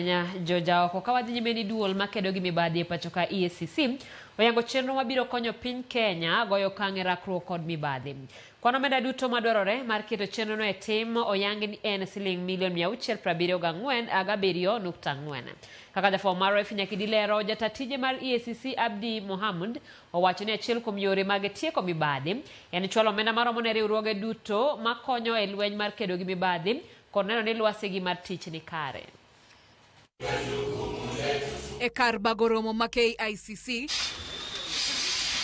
nya jojaoko kawadhi nyime ni duol makedo gi mibadhi e pacho ka EACC oyango chenro mabiro konyo piny Kenya goyo okang' e rakruok kod mibadhi. Kwan omenda duto madwarore mar keto chenrono e tim oyangi ni en Sh674.4. Kaka jafwambo mar Nyakidi lero, jatatije mar EACC Abdi Mohamud owacho ni achiel kuom yore mag tieko mibadhi en chwalo omenda maromo ne riwruoge duto makonyo e lweny mar kedo gi mibadhi kod neno ni lwasigi mar tich ni kare. E kar bagoromo ma EACC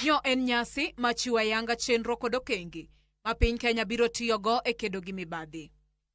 nyo en nyasi machiwo ayanga chenro kod okenge ma piny Kenya biro tiyogo e kedo gi mibadhi.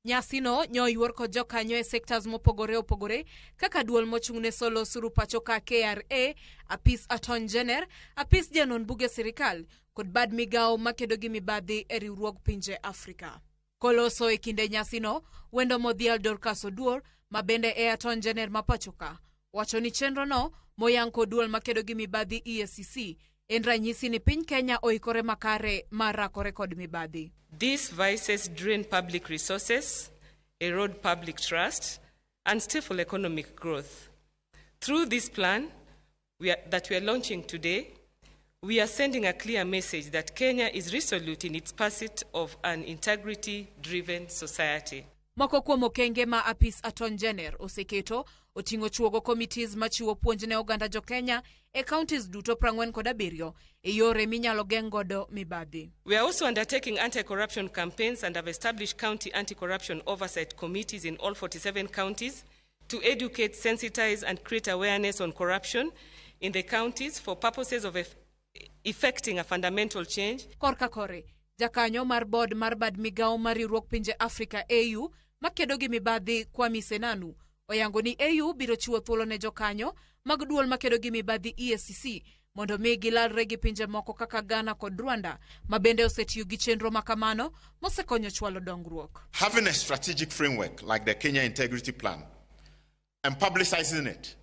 Nyasi no nyo yuor kod jokanyo e sectors mopogore opogore kaka duol mochung'ne solo osuru pacho ka KRA, apis Attorney General, apis janon buge sirikal kod bad migawo makedo gi mibadhi e riwruog pinje Afrika. Koloso e kinde nyasi no, wendo modhial Dorcas Oduor mabende e Attorney General ma pacho ka wacho ni chenro no moyang kod duol makedo gi mibadhi EACC en ranyisi ni piny Kenya oikore makare mar rakore kod mibadhi. These vices drain public resources, erode public trust, and stifle economic growth. Through this plan that we are launching today, we are sending a clear message that Kenya is resolute in its pursuit of an integrity-driven society. Moko kuom okenge ma apis Attorney General oseketo oting'o chuogo committees machiwo puonj ne oganda jo Kenya e counties duto 47 e yore minyalo geng' godo mibadhi. We are also undertaking anti-corruption campaigns and have established county anti-corruption oversight committees in all 47 counties to educate, sensitize and create awareness on corruption in the counties for purposes of effecting a fundamental change. Korka kore, jakanyo mar board mar bad migawo mar riwruok pinje Afrika AU makedo gi mibadhi Kwame Senanu oyango ni AU biro chiwo thuolo ne jokanyo mag duol makedo gi mibadhi EACC mondo mi gilalre gi pinje moko kaka Ghana kod Rwanda mabende osetiyo gi chenro makamano mosekonyo chwalo dongruok. Having a strategic framework like the Kenya Integrity Plan and publicizing it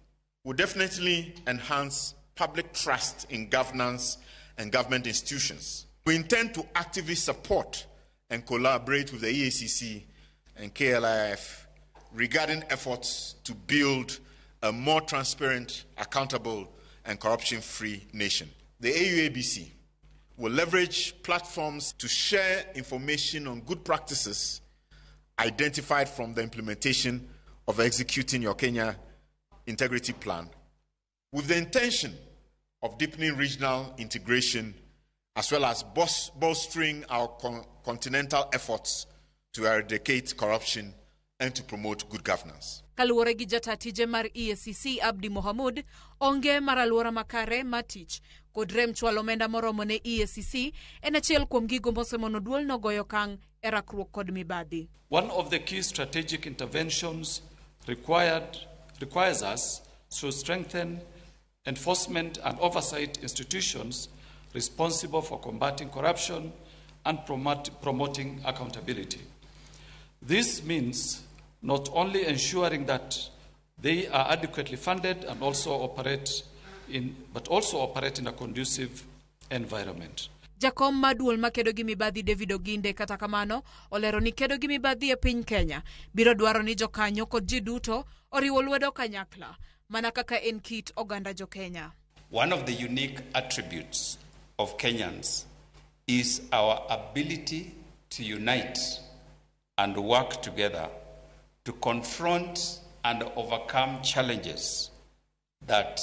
will definitely enhance public trust in governance and government institutions. We intend to actively support and collaborate with the EACC and KLIF regarding efforts to build a more transparent, accountable, and corruption-free nation. The AUABC will leverage platforms to share information on good practices identified from the implementation of executing your Kenya Integrity Plan, with the intention of deepening regional integration as well as bolstering our continental efforts to eradicate corruption and to promote good governance. Kaluwore gi jatatije mar EACC Abdi Mohamud, onge mar aluora makare matich kod rem chwalo omenda moromo ne EACC en achiel kuom gigo mosemono duol no goyo okang' e rakruok kod mibadhi. One of the key strategic interventions requires us to strengthen enforcement and oversight institutions responsible for combating corruption and promoting accountability. This means not only ensuring that they are adequately funded and also operate in a conducive environment. Jakom maduol makedo gi mibadhi David Oginde kata kamano olero ni kedo gi mibadhi e piny Kenya biro dwaro ni jokanyo kod ji duto oriwo lwedo kanyakla mana kaka en kit oganda jo Kenya. One of the unique attributes of Kenyans is our ability to unite and work together to confront and overcome challenges that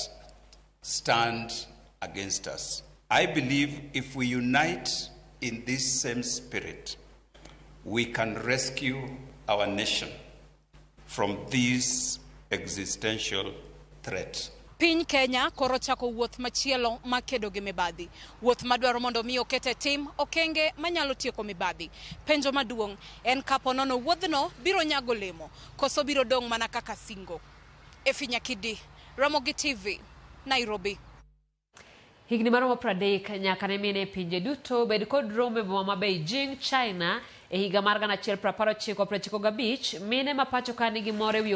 stand against us. I believe if we unite in this same spirit, we can rescue our nation from this existential threat. Piny Kenya koro chako wuoth machielo makedo gi mibadhi. Wuoth madwaro mondo mi okete tim okenge manyalo tieko mibadhi. Penjo maduong' en kapo nono wuodhno biro nyago lemo koso biro dong' mana kaka singo. Nyakidi, Ramogi TV, Nairobi. Higni maromo 30 nyaka ne mine pinje duto bed kod romo ma Beijing, China e higa mar 1995 mine ma pacho ka nigi more wi